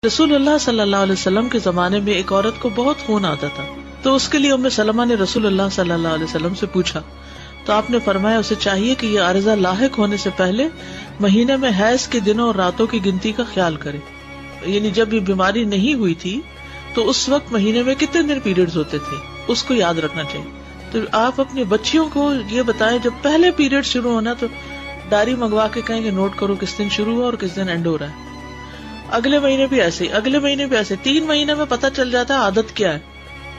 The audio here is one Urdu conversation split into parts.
رسول اللہ صلی اللہ علیہ وسلم کے زمانے میں ایک عورت کو بہت خون آتا تھا، تو اس کے لیے ام سلمہ نے رسول اللہ صلی اللہ علیہ وسلم سے پوچھا، تو آپ نے فرمایا اسے چاہیے کہ یہ عارضہ لاحق ہونے سے پہلے مہینے میں حیض کے دنوں اور راتوں کی گنتی کا خیال کرے. یعنی جب یہ بیماری نہیں ہوئی تھی تو اس وقت مہینے میں کتنے دن پیریڈز ہوتے تھے اس کو یاد رکھنا چاہیے. تو آپ اپنی بچیوں کو یہ بتائیں جب پہلے پیریڈ شروع ہونا تو ڈائری منگوا کے کہیں کہ نوٹ کرو کس دن شروع ہوا اور کس دن اینڈ ہو رہا ہے. اگلے مہینے بھی ایسے، اگلے مہینے بھی ایسے، 3 مہینے میں پتہ چل جاتا ہے عادت کیا ہے.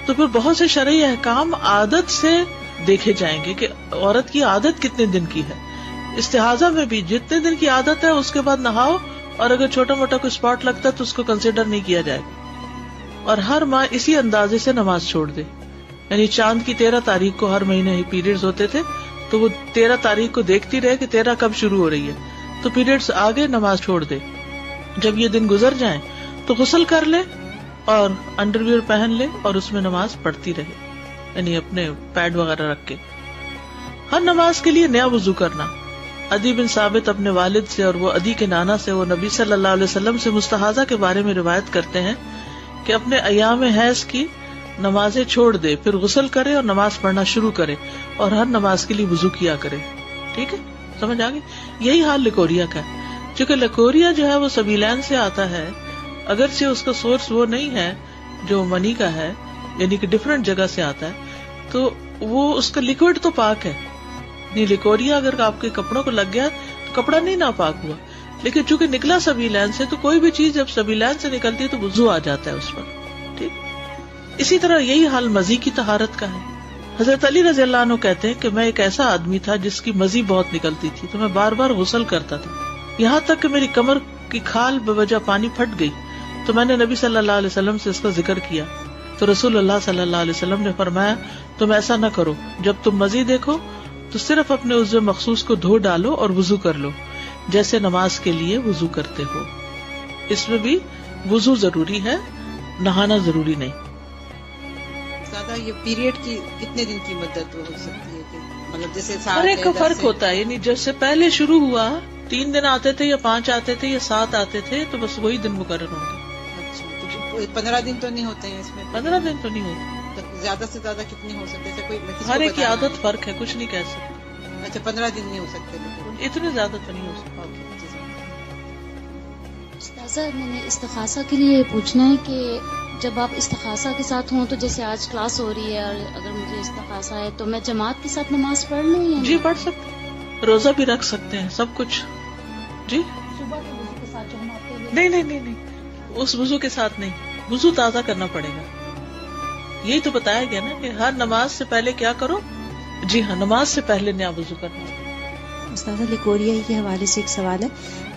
تو پھر بہت سے شرعی احکام عادت سے دیکھے جائیں گے کہ عورت کی عادت کتنے دن کی ہے. استحاضہ میں بھی جتنے دن کی عادت ہے اس کے بعد نہاؤ، اور اگر چھوٹا موٹا کوئی اسپاٹ لگتا ہے تو اس کو کنسیڈر نہیں کیا جائے. اور ہر ماہ اسی اندازے سے نماز چھوڑ دے. یعنی چاند کی 13 تاریخ کو ہر مہینے ہی پیریڈز ہوتے تھے تو وہ 13 تاریخ کو دیکھتی رہے کہ 13 کب شروع ہو رہی ہے، تو پیریڈز آگے نماز چھوڑ دے. جب یہ دن گزر جائیں تو غسل کر لے اور انڈر ویئر پہن لے اور اس میں نماز پڑھتی رہے، یعنی اپنے پیڈ وغیرہ رکھ کے. ہر نماز کے لیے نیا وضو کرنا. عدی بن ثابت اپنے والد سے اور وہ عدی کے نانا سے وہ نبی صلی اللہ علیہ وسلم سے مستحاضہ کے بارے میں روایت کرتے ہیں کہ اپنے ایام حیض کی نمازیں چھوڑ دے، پھر غسل کرے اور نماز پڑھنا شروع کرے اور ہر نماز کے لیے وضو کیا کرے. ٹھیک ہے، سمجھ آ گئی. یہی حال لیکوریا کا ہے. چونکہ لیکوریا جو ہے وہ سبیلین سے آتا ہے، اگرچہ اس کا سورس وہ نہیں ہے جو منی کا ہے، یعنی کہ ڈفرینٹ جگہ سے آتا ہے، تو وہ اس کا لیکوڈ تو پاک ہے. لیکوریا اگر آپ کے کپڑوں کو لگ گیا تو کپڑا نہیں ناپاک ہوا، لیکن چونکہ نکلا سبیلین سے تو کوئی بھی چیز جب سبیلین سے نکلتی ہے تو وضو آ جاتا ہے اس پر. ٹھیک. اسی طرح یہی حال مزی کی طہارت کا ہے. حضرت علی رضی اللہ عنہ کہتے ہیں کہ میں ایک ایسا آدمی تھا جس کی مزی بہت نکلتی تھی، تو میں بار بار غسل کرتا تھا، یہاں تک کہ میری کمر کی کھال بوجہ پانی پھٹ گئی. تو میں نے نبی صلی اللہ علیہ وسلم سے اس کا ذکر کیا تو رسول اللہ صلی اللہ علیہ وسلم نے فرمایا تم ایسا نہ کرو، جب تم مزی دیکھو تو صرف اپنے عضو مخصوص کو دھو ڈالو اور وضو کر لو جیسے نماز کے لیے وضو کرتے ہو. اس میں بھی وضو ضروری ہے، نہانا ضروری نہیں. زیادہ یہ پیریڈ کی کتنے دن کی مدت ہو سکتی ہے کہ مطلب جیسے ہر ایک کا فرق ہوتا ہے. یعنی جیسے پہلے شروع ہوا 3 دن آتے تھے یا 5 آتے تھے یا 7 آتے تھے تو بس وہی دن مقرر ہوں گے. اچھا، 15 دن تو نہیں ہوتے ہیں اس میں؟ 15 دن تو نہیں ہوتے. زیادہ سے زیادہ کتنی ہو سکتے ہیں؟ کوئی ہر ایک کی عادت فرق ہے، کچھ نہیں کہہ سکتے. اچھا، 15 دن نہیں ہو سکتے، اتنے زیادہ تو نہیں ہو سکتے. استاذہ میں نے استخاصہ کے لیے پوچھنا ہے کہ جب آپ استخاصہ کے ساتھ ہوں تو جیسے آج کلاس ہو رہی ہے اور اگر مجھے استخاصہ ہے تو میں جماعت کے ساتھ نماز پڑھ لوں یا جی پڑھ سکتے، روزہ بھی رکھ سکتے ہیں، سب کچھ. جی صبح کے وضو کے ساتھ جو ہم آپ کے نہیں، اس وضو کے ساتھ نہیں، وضو تازہ کرنا پڑے گا. یہی تو بتایا گیا نا کہ ہر نماز سے پہلے کیا کرو. جی ہاں، نماز سے پہلے نیا وضو کرنا. استاذہ لیکوریا کے حوالے سے ایک سوال ہے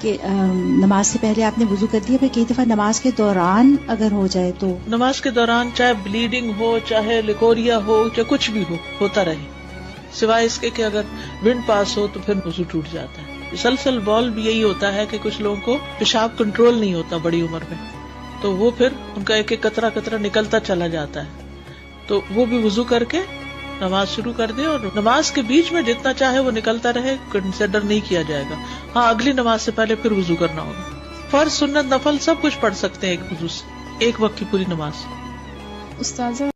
کہ نماز سے پہلے آپ نے وضو کر دیا، پھر کئی دفعہ نماز کے دوران اگر ہو جائے تو؟ نماز کے دوران چاہے بلیڈنگ ہو، چاہے لیکوریا ہو، چاہے کچھ بھی ہو، ہوتا رہے، سوائے اس کے کہ اگر ونڈ پاس ہو تو پھر وضو ٹوٹ جاتا ہے. سلسل بال بھی یہی ہوتا ہے کہ کچھ لوگوں کو پیشاب کنٹرول نہیں ہوتا بڑی عمر میں، تو وہ پھر ان کا ایک ایک قطرہ قطرہ نکلتا چلا جاتا ہے، تو وہ بھی وضو کر کے نماز شروع کر دے. اور نماز کے بیچ میں جتنا چاہے وہ نکلتا رہے، کنسیڈر نہیں کیا جائے گا. ہاں، اگلی نماز سے پہلے پھر وضو کرنا ہوگا. فرض، سنت، نفل سب کچھ پڑھ سکتے ہیں ایک وضو سے، ایک وقت کی پوری نماز. استاذہ